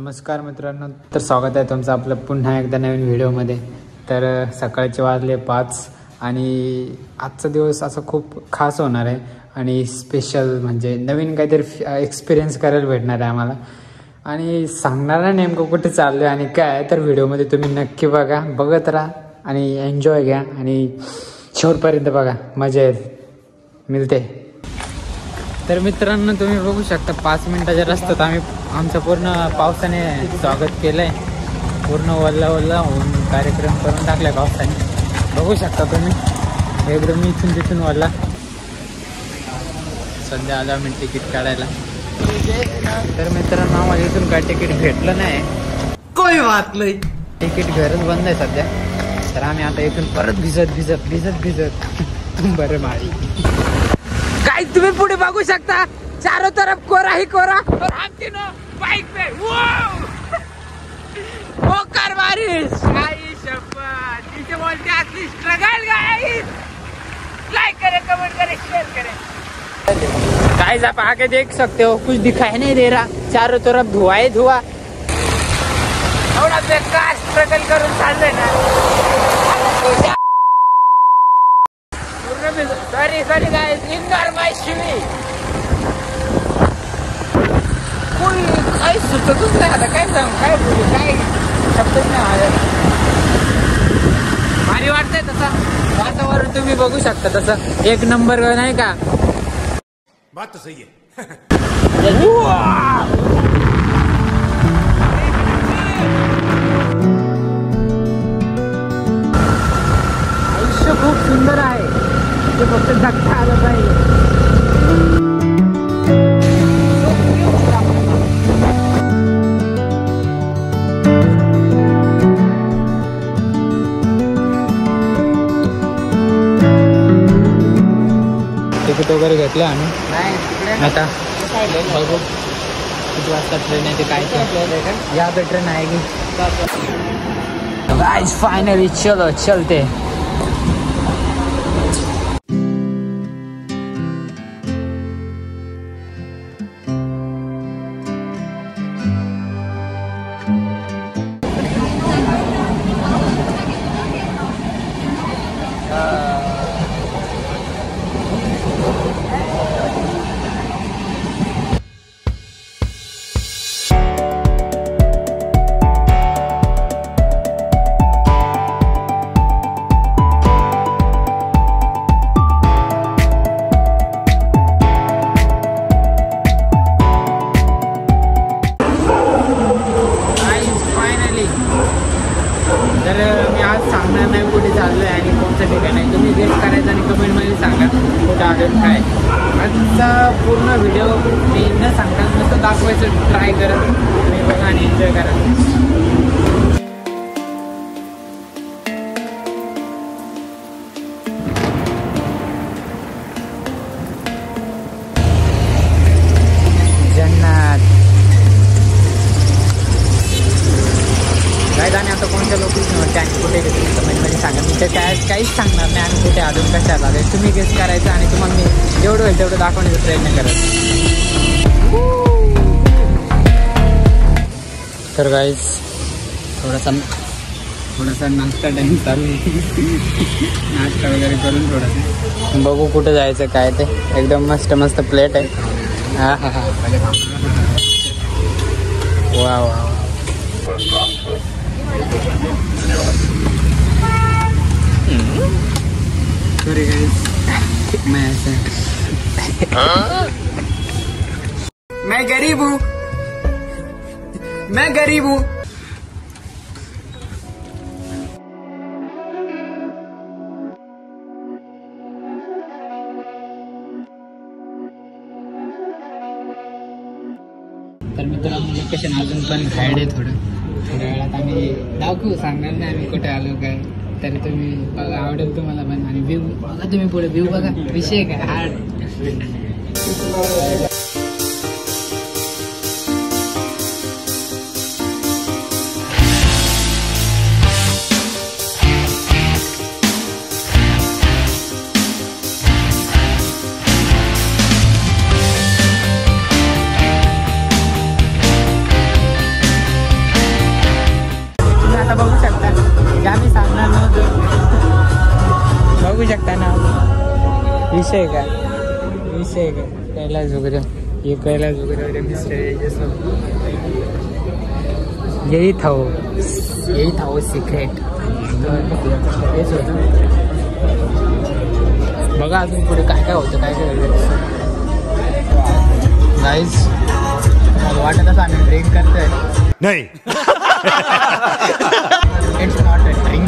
नमस्कार मित्रांनो, तर स्वागत आहे तुमचं आपलं पुन्हा एकदा नवीन व्हिडिओमध्ये. तर सकाळचे वाजले 5 आणि आजचा दिवस असा खूप खास होणार आहे आणि स्पेशल म्हणजे नवीन काहीतरी एक्सपिरियन्स करायला भेटणार आहे आम्हाला. आणि सांगणार ना नेमकं कुठे चाललो आहे आणि काय, तर व्हिडिओमध्ये तुम्ही नक्की बघत राहा आणि एन्जॉय घ्या आणि शेवटपर्यंत बघा, मजा येईल. मिळते. तर मित्रांनो, तुम्ही बघू शकता 5 मिनिटाच्या रस्त्यात आम्ही आमचं पूर्ण पावसाने स्वागत केलं आहे. पूर्ण वल्ला होऊन कार्यक्रम करून टाकला पावसाने. बघू शकता तुम्ही एकदम इथून तिथून वल्ला. सध्या आलो आम्ही तिकीट काढायला. तर मित्रांनो, आम्हाला इथून काय तिकीट भेटलं नाही. कोई बात नाही, तिकीट घरच बंद आहे सध्या. तर आम्ही आता इथून परत भिजत बरं मारी. काय तुम्ही पुढे बघू शकता, चारों तरफ कोरा ही कोरा और हम तीनों बाइक पे. मोकर बारिश. जिसे बोलते हैं असली स्ट्रगल. गाइस लाइक करें, कमेंट करें, शेयर करें. गाइस आप आगे देख सकते हो, कुछ दिखाई नहीं दे रहा, चारों तरफ धुआं ही धुआं. थोड़ा बेकार स्ट्रगल करून चाललंय ना. Sorry guys, ignore my Shivi. कोई काही सुचतच नाही आता, काय सांगू, काय बोलू, काय शब्दच नाही आले. भारी वाटतंय तसं वातावरण, तुम्ही बघू शकता तसं एक नंबर नाही का. बात तो सही है. आयुष्य खूप सुंदर आहे, ते फक्त जगता आलं पाहिजे. तिकीट वगैरे घेतलं आम्ही. आता बघू किती वाजता ट्रेन आहे ते, काय या पे ट्रेन आहे की. गाइस फायनली चलो चलते. तर मी आज सांगणार नाही कुठे चाललो आहे आणि कोणतं ठिकाण आहे. तुम्ही गेस करायचं आणि कमेंटमध्ये सांगा कुठं आलं काय. आजचा पूर्ण व्हिडिओ मी न सांगता नुसतं दाखवायचं ट्राय करत तुम्ही बघा आणि एन्जॉय करा. काय जाणे आता कोणत्या लोकेशनवरती आणि कुठे गेले कमेंटमध्ये सांगा. मी ते काहीच सांगणार नाही आणि कुठे अजून कशाला आले तुम्ही गेस करायचं आणि तुम्हाला मी जेवढं होईल तेवढं दाखवण्याचा प्रयत्न करत. तर गाईज थोडासा नाश्ता टाईम चालू आहे. नाश्ता वगैरे करून थोडंसं बघू कुठं जायचं काय ते. एकदम मस्त प्लेट आहे. हा हा हा वा वा. सॉरी गाइस, मैं ऐसे मैं गरीब हूँ. तर मित्रांनो, लोकेशन अजून पण हाईड आहे. थोड्या वेळात आम्ही दाखवू, सांगणार नाही आम्ही कुठे आलो काय. तरी तुम्ही बघा, आवडेल तुम्हाला पण. आणि व्ह्यू बघा, तुम्ही पुढे व्ह्यू बघा, विषय काय हार्ड. विषय काय कैलाश वगैरे ये कैलाश वगैरे मिस्टर ये सब यही था वो सिक्रेट. हेच होतं. बघा अजून पुढे काय काय होतं काय गाईज. मला वाटत असं आम्ही ड्रिंक करतोय. नहीं. It's not a drink.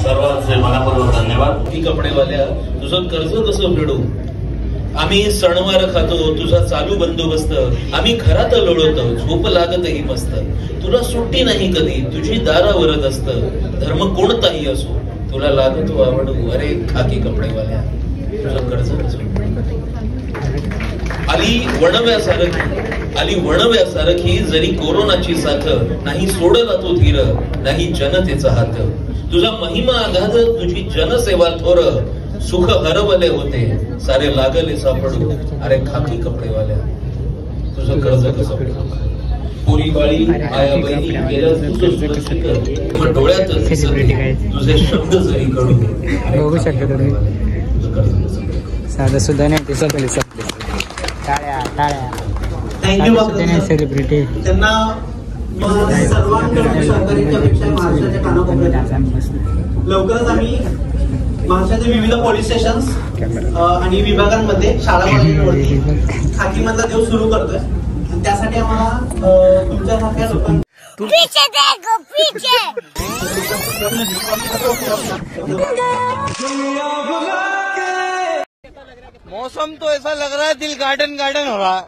सर्वांचे मनापूर्वक धन्यवाद. ही कपडेवाल्या तुझं कर्ज कसं फेडू. आम्ही सणवार खातो तुझा चालू बंदोबस्त. आम्ही घरात लोळतो झोप लागतही मस्त. तुला सुट्टी नाही कधी तुझी दारावरच असत. धर्म कोणताही असो तुला लागतो आवडू. अरे खाकी कपडेवाल्या तुझं कर्ज कसं. आली वणव्यासारखी जरी कोरोनाची साथ. नाही सोडला तो धीर नाही जनतेचा हात. तुझा महिमा अगाध तुझी जनसेवा थोर. सुख हरवले होते सारे लागले सापडू. अरे खाकी कपडेवाल्या तुझं कर्ज कसं. पोरी बाळी आया बहिणी गेल्या डोळ्यात तुझे शब्द जरी कळू. बघू शकता तुम्ही साधं सुद्धा नाही. ते सगळे टाळ्या थँक्यू नाही सेलिब्रिटी. त्यांना लवकरच आम्ही महाराष्ट्रातील विविध पोलीस स्टेशन्स आणि विभागांमध्ये शाळा कॉलेजवरती खाकीमधला देव सुरू करतोय. आणि त्यासाठी आम्हाला तुमच्यासारख्या लोकांना मौसम तो ऐसा लग रहा है दिल गार्डन गार्डन हो रहा है.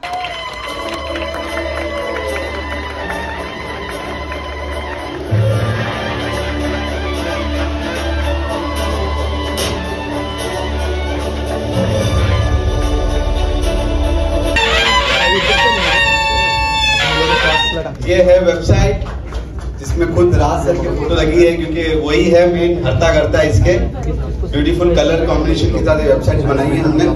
ये है वेबसाइट जिसमें खुद राज सर की फोटो लगी है क्योंकि वही है मेन हर्ता करता है इसके. ब्यूटीफुल कलर कॉम्बिनेशन के साथ वेबसाइट बनाई है हमने.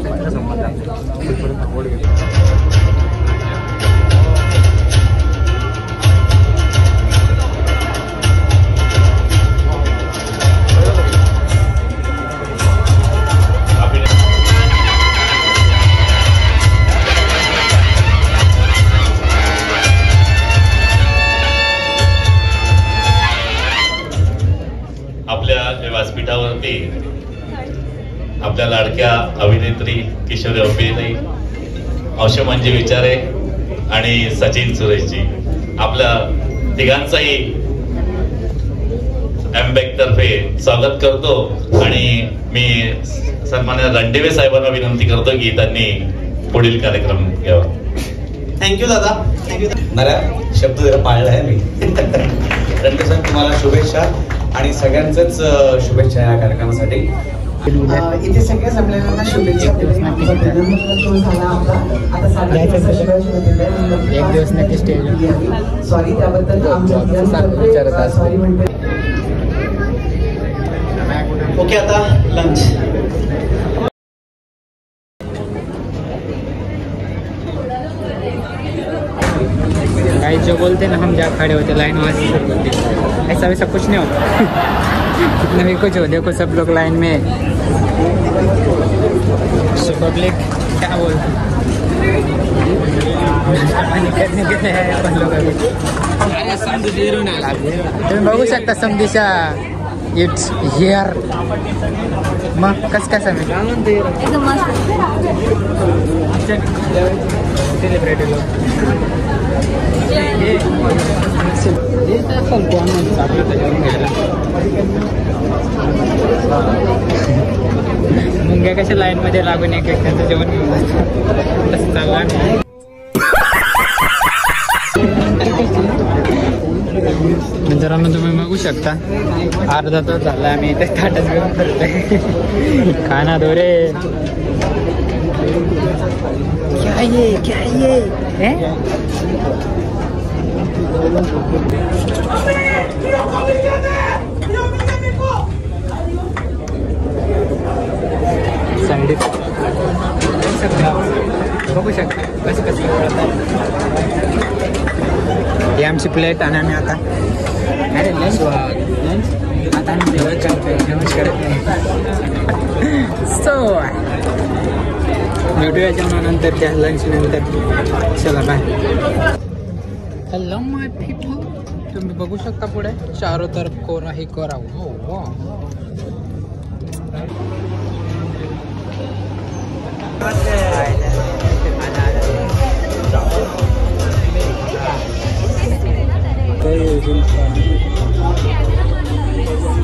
आपल्या व्यासपीठावरती आपल्या लाडक्या अभिनेत्री किशोरी अभिनेत्री औषध मंजी विचारे आणि सचिन सुरेशजी आपल्या तिघांचाही एमबेक तर्फे स्वागत करतो. आणि मी सन्माननीय रणदिवे साहेबांना विनंती करतो की त्यांनी पुढील कार्यक्रम घ्यावा. थँक्यू दादा. थँक्यू. मला शब्द जरा पाळला आहे मी. रणदिवे साहेब तुम्हाला शुभेच्छा आणि सगळ्यांचंच शुभेच्छा या कार्यक्रमासाठी. इथे सगळ्या संमेलनांना शुभेच्छा. एक दिवस नक्की स्टेज. सॉरी त्याबद्दल सॉरी म्हणते. ओके आता लंच. गाइस जो बोलते ना हम जहाँ खड़े होते लाइन वहाँ से शुरू होती है. ऐसा वैसा कुछ नहीं होता. कितना भी कुछ हो देखो सब लोग लाइन में. पब्लिक क्या बोलते करने के लिए अपन लोग तुम्ही बघू शकता समदिशा. It's here. मग कसं काय समज सेलिब्रेटी लोक मुंग्या कशा लाईन मध्ये लागून एक त्यांचं जेवण घेऊन चालला. मित्रांनो तुम्ही बघू शकता अर्धा तास झाला आम्ही इथे ताटच घेऊन फिरतोय. खाना दो रे. क्या ये बघू शकता कसं कसं आमची प्लेट आणि आम्ही आता अरे लंच आता आम्ही जेवण करतोय सो भेटूया जेवणानंतर त्या लंच नंतर चला बाय. हॅलो माय पीपल, तुम्ही बघू शकता पुढे चारों तरफ कोरा ही कोरा. हो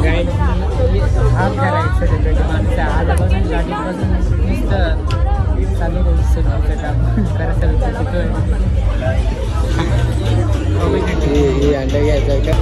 गाईड हा करायचं माणसं आला बघून गाडीपासून नुसतं चालू सुरू हे अंडा घ्यायचं आहे का.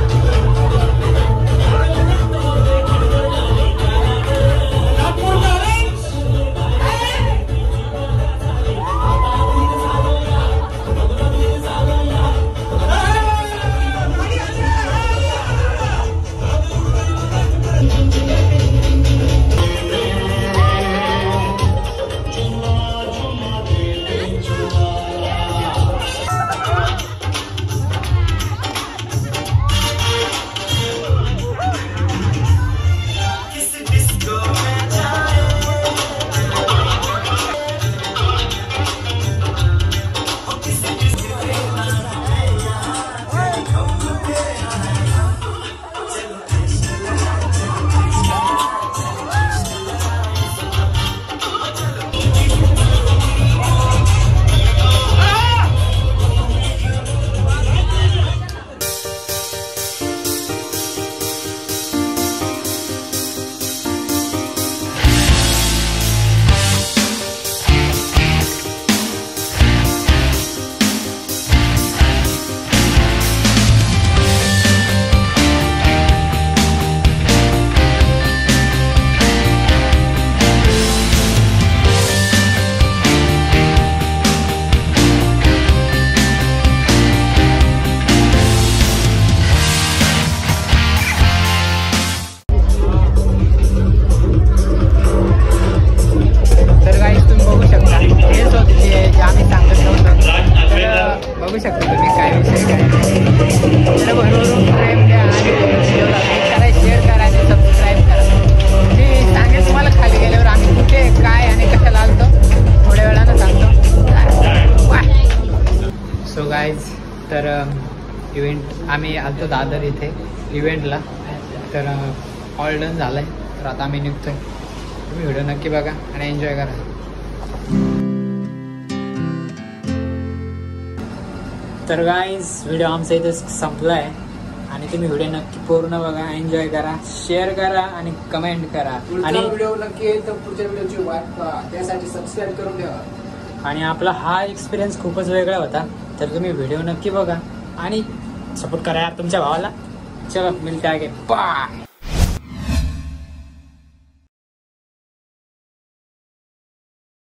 बघू शकता तुम्ही काय विषय काय तर भरभरून प्रेम द्या आणि व्हिडिओला लाईक करा, शेअर करा आणि सबस्क्राईब करा. मी सांगेल तुम्हाला खाली गेल्यावर आम्ही कुठे काय आणि कशाला आलतो थोड्या वेळानं सांगतो. सो गाईज तर इव्हेंट आम्ही आलतो दादर इथे इव्हेंटला, तर ऑल डन झालं आहे. तर आता आम्ही निघतोय. तुम्ही व्हिडिओ नक्की बघा आणि एन्जॉय करा. तर गाईज व्हिडिओ आमचा इथे संपला आहे आणि तुम्ही व्हिडिओ नक्की पूर्ण बघा, एन्जॉय करा, शेअर करा आणि कमेंट करा. आणि व्हिडिओ नक्की येईल तर पुढच्या व्हिडिओची वाट पहा, त्यासाठी सबस्क्राईब करून ठेवा. आणि आपला हा एक्सपिरियन्स खूपच वेगळा होता. तर तुम्ही व्हिडिओ नक्की बघा आणि सपोर्ट करा यार तुमच्या भावाला. चलो मिलते आगे, बाय.